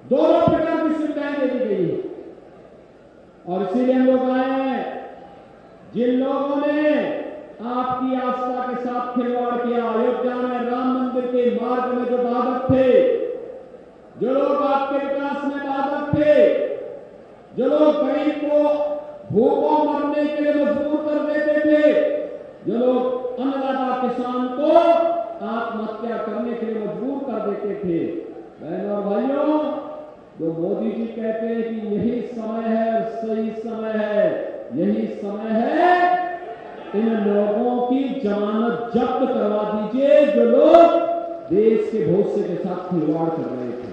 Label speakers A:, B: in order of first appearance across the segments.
A: दोनों प्रकार की सुविधाएं दे दी गई है। और इसीलिए हम लोग आए हैं, जिन लोगों ने आपकी आस्था के साथ खिलवाड़ किया, अयोध्या में राम मंदिर के मार्ग में जो बाधक थे, जो लोग आपके विकास में बाधक थे, जो लोग गरीब को भूखों मरने के लिए मजबूर कर देते थे, जो लोग अन्नदाता किसान को आत्महत्या करने के लिए मजबूर कर देते थे, बहनों और भाइयों, जो मोदी जी कहते हैं कि यही समय है, सही समय है, यही समय है, इन लोगों की जमानत जब्त करवा दीजिए जो लोग देश के भविष्य के साथ खिलवाड़ कर रहे थे।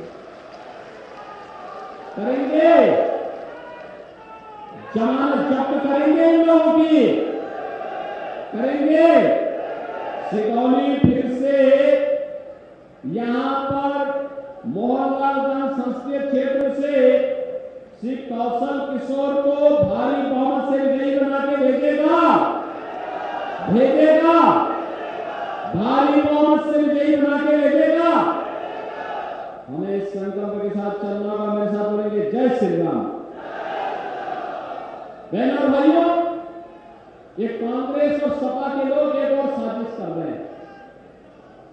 A: करेंगे, जमानत जब्त करेंगे इन लोगों की, करेंगे। सिगौली फिर से यहां पर मोहनलालगंज संसदीय क्षेत्र से श्री कौशल किशोर को भारी बहुमत से विजयी बना के भेजेगा, भेजेगा, भारी बहुमत से विजयी बना के भेजेगा। हमें इस संकल्प के साथ चलना होगा। मेरे साथ बोलेंगे जय श्री राम। बहनों और भाइयों, ये कांग्रेस और सपा के लोग एक और साजिश कर रहे हैं।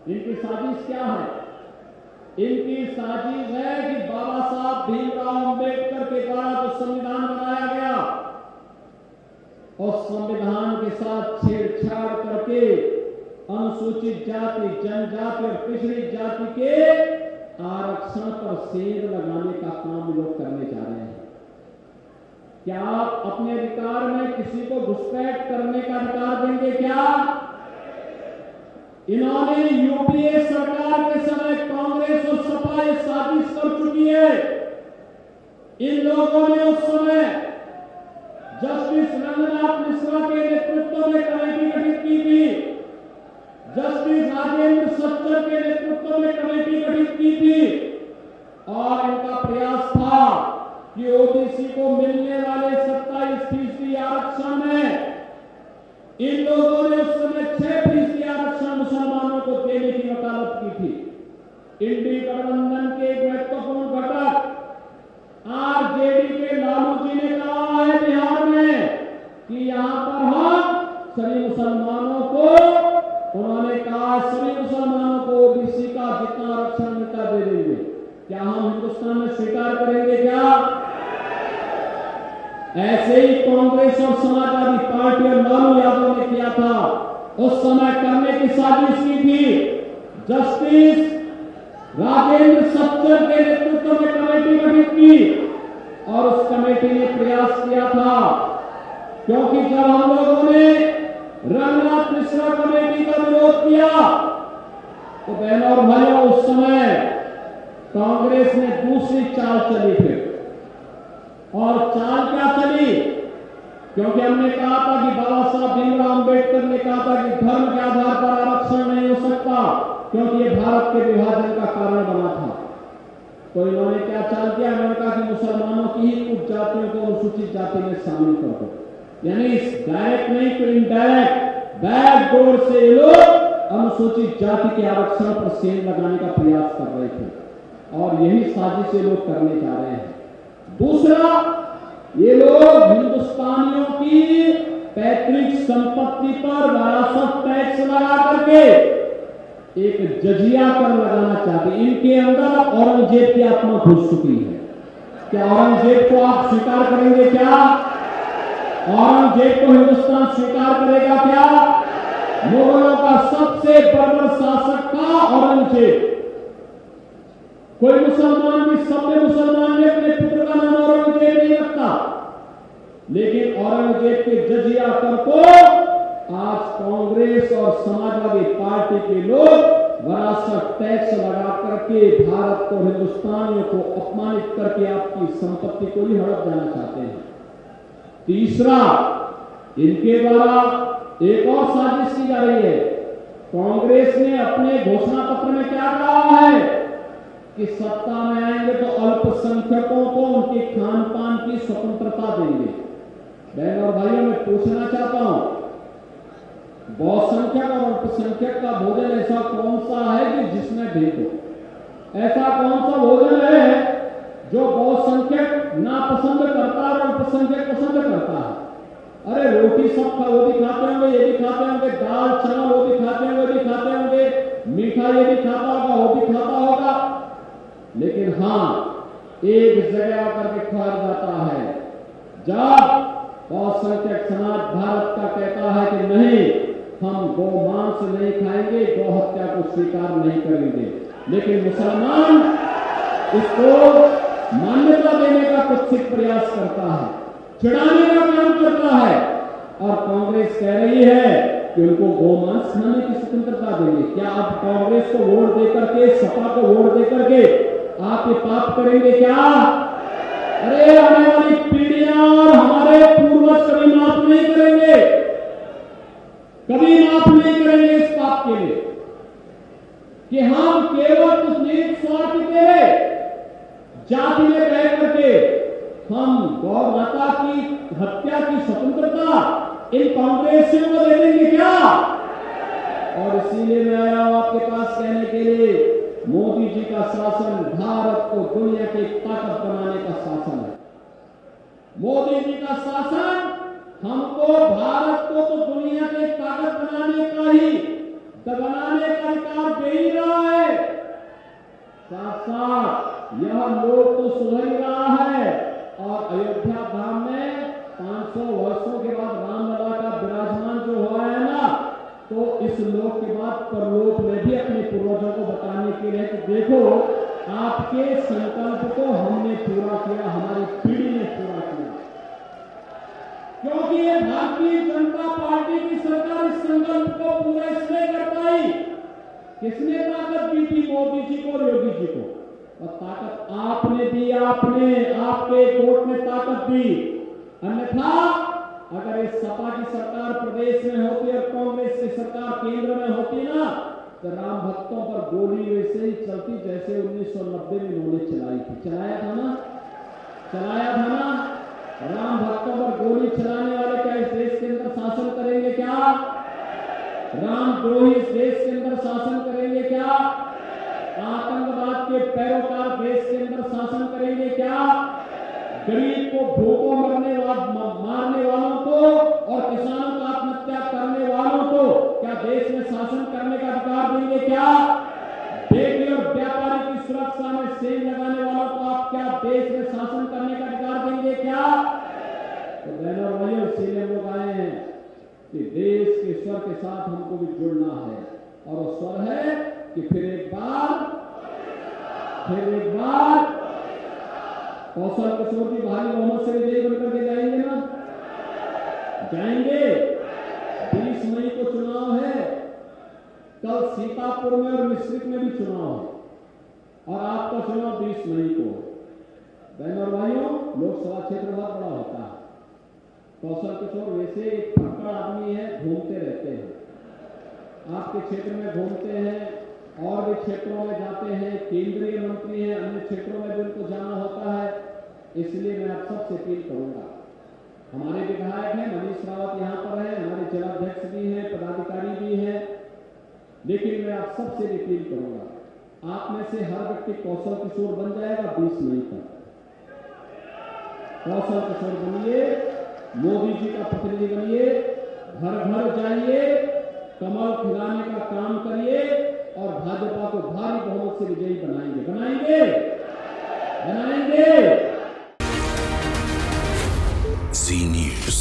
A: इनकी साजिश क्या है? इनकी साजिश है कि बाबा साहब भीमराव अंबेडकर के द्वारा जो संविधान बनाया गया और संविधान के साथ छेड़छाड़ करके अनुसूचित जाति, जनजाति और पिछड़ी जाति के आरक्षण पर सेंध लगाने का काम लोग करने जा रहे हैं। क्या आप अपने अधिकार में किसी को घुसपैठ करने का अधिकार देंगे? क्या इन्होंने यूपीए सरकार के समय कांग्रेस और सपा ये साजिश कर चुकी है। इन लोगों ने उस समय जस्टिस रंगनाथ मिश्रा के नेतृत्व में कमेटी गठित की थी, जस्टिस राजेंद्र सच्चर के नेतृत्व में कमेटी गठित की थी और इनका प्रयास था कि ओबीसी को मिलने वाले 27% आरक्षण में इन लोगों ने उस समय 6% आरक्षण मुसलमानों को देने की वकालत की थी। इंडी गठबंधन के एक महत्वपूर्ण घटक आरजेडी के लालू जी ने कहा है बिहार में कि यहां पर हम सभी मुसलमानों को, उन्होंने कहा सभी मुसलमानों को ओबीसी का जितना आरक्षण मिलता दे देंगे। क्या हम हिंदुस्तान में स्वीकार करेंगे? क्या ऐसे ही कांग्रेस और समाजवादी पार्टी और लालू यादव ने किया था, उस समय करने की साजिश की थी। जस्टिस राजेंद्र सच्चर के नेतृत्व में कमेटी गठित की और उस कमेटी ने प्रयास किया था, क्योंकि जब हम लोगों ने रंगनाथ मिश्रा कमेटी का विरोध किया तो बहनों और भाइयों उस समय कांग्रेस ने दूसरी चाल चली फिर। और चाल क्या चली? क्योंकि हमने कहा था कि बाबा साहब भीमराव अंबेडकर ने कहा था कि धर्म के आधार पर आरक्षण नहीं हो सकता, क्योंकि ये भारत के विभाजन का कारण बना था। तो इन्होंने क्या चाल किया? इन्होंने कहा कि मुसलमानों की ही कुछ जातियों को अनुसूचित जाति में शामिल कर दो, यानी डायरेक्ट नहीं तो इनडायरेक्ट बैकडोर से ये लोग अनुसूचित जाति के आरक्षण पर सेंध लगाने का प्रयास कर रहे थे और यही साजिश ये लोग करने जा रहे हैं। दूसरा, ये लोग हिंदुस्तानियों की पैतृक संपत्ति पर विरासत टैक्स लगा करके एक जजिया कर लगाना चाहते। इनके अंदर औरंगजेब की आत्मा घुस चुकी है। क्या औरंगजेब को आप स्वीकार करेंगे? क्या औरंगजेब को हिंदुस्तान स्वीकार करेगा? क्या मुगलों का सबसे बर्बर शासक था औरंगजेब। कोई मुसलमान भी, सभ्य मुसलमान ने अपने पुत्र का नाम औरंगजेब नहीं रखता, लेकिन औरंगजेब के जजिया कर को आज कांग्रेस और समाजवादी पार्टी के लोग विरासत टैक्स लगा करके भारत को, हिंदुस्तानियों को अपमानित करके आपकी संपत्ति को ही हड़प जाना चाहते हैं। तीसरा, इनके द्वारा एक और साजिश की जा रही है। कांग्रेस ने अपने घोषणा पत्र में क्या कहा है कि सत्ता में आएंगे तो अल्पसंख्यकों को उनके खान पान की स्वतंत्रता देंगे। बहनों और भाइयों, मैं पूछना चाहता हूं, बहुसंख्यक और अल्पसंख्यक का भोजन ऐसा कौन सा है कि जिसमें भेद हो? ऐसा कौन सा भोजन है अल्पसंख्यक पसंद करता है। अरे रोटी सब वो भी खाते होंगे, ये भी खाते होंगे, दाल चावल वो भी खाते होंगे, भी खाते होंगे, मीठा ये भी खाता होगा, वो भी खाता होगा। लेकिन हाँ, एक जगह आकर के खा जाता है, जब बहुसंख्यक समाज भारत का कहता है कि नहीं, हम गौ मांस नहीं खाएंगे, गौ हत्या को स्वीकार नहीं करेंगे। लेकिन मुसलमान इसको मान्यता देने का कुत्सित प्रयास करता है, चिढ़ाने का काम करता है। और कांग्रेस कह रही है कि उनको गोमांस खाने की स्वतंत्रता देंगे। क्या आप कांग्रेस को वोट देकर के, सपा को वोट देकर के आप ये पाप करेंगे क्या? अरे आने वाली पीढ़ियां और हमारे पूर्वज कभी माफ नहीं करेंगे, कभी माफ नहीं करेंगे इस पाप के लिए कि हम केवल कुछ निहित स्वार्थ के जाति में रह करके हम गौ माता की हत्या की स्वतंत्रता इन कांग्रेसियों को दे देंगे क्या? और इसीलिए मैं आया हूं आपके पास कहने के लिए, मोदी जी का शासन भारत को दुनिया की ताकत बनाने का शासन है। मोदी जी का शासन हमको, भारत को तो दुनिया की ताकत बनाने का अधिकार दे ही रहा है, साथ साथ यह लोग तो सुधर ही रहा है। और अयोध्या धाम में 500 वर्षों के बाद रामलला का विराजमान जो हुआ है ना, तो इस लोक के बाद परलोक में भी अपने पूर्वजों को बताने के लिए कि देखो, आपके संकल्प को हमने पूरा किया, हमारी पीढ़ी ने पूरा किया। क्योंकि ये भारतीय जनता पार्टी की सरकार इस संकल्प को पूरा इसलिए कर पाई, किसने ताकत दी थी? मोदी जी को और योगी जी को। और ताकत आपने दी, आपके कोर्ट ने ताकत दी। अन्यथा अगर इस सपा की सरकार प्रदेश में होती और कांग्रेस की सरकार केंद्र में होती ना, तो राम भक्तों पर गोली वैसे ही चलती जैसे 1990 में उन्होंने चलाई थी। चलाया था ना? राम भक्तों पर गोली चलाने वाले क्या इस देश के अंदर शासन करेंगे क्या? रामद्रोही इस देश के अंदर शासन करेंगे क्या? आतंकवाद के पैरोकार देश के अंदर शासन करेंगे क्या? गरीब को भूखों मारने वालों को और किसानों को आत्महत्या करने वालों को क्या देश में शासन करने का अधिकार देंगे क्या? बेटी और व्यापारी की सुरक्षा में सेल लगाने वालों को आप क्या देश में शासन करने का अधिकार देंगे क्या? तो बहनों और भाइयों, इसीलिए हम लोग आए हैं कि देश के स्वर के साथ हमको भी जुड़ना है। और वो स्वर है कि फिर एक बार कौशल किशोर जी भारी बहुमत से विजयी बनकर के जाएंगे ना? जाएंगे। 20 मई को चुनाव है, कल सीतापुर में और मिश्रित में भी चुनाव है, और आपका चुनाव 20 मई को। बहनों और भाइयों, लोकसभा क्षेत्र बहुत बड़ा होता है। कौशल किशोर वैसे एक पक्का आदमी है, घूमते रहते हैं, आपके क्षेत्र में घूमते हैं और भी क्षेत्रों में जाते हैं, केंद्रीय मंत्री हैं, अन्य क्षेत्रों में भी उनको जाना होता है। इसलिए मैं आप सबसे अपील करूंगा, हमारे विधायक हैं, मनीष रावत यहाँ पर है, हमारे जिलाध्यक्ष भी हैं, पदाधिकारी भी हैं, लेकिन मैं आप सबसे अपील करूंगा, आप में से हर व्यक्ति कौशल किशोर बन जाएगा 20 मई तक। कौशल किशोर बनिए, मोदी जी का प्रतिनिधि बनिए, घर घर जाइए, कमल खिलाने का काम करिए और भाजपा को भारी बहुमत से विजयी बनाएंगे।
B: जी न्यूज़।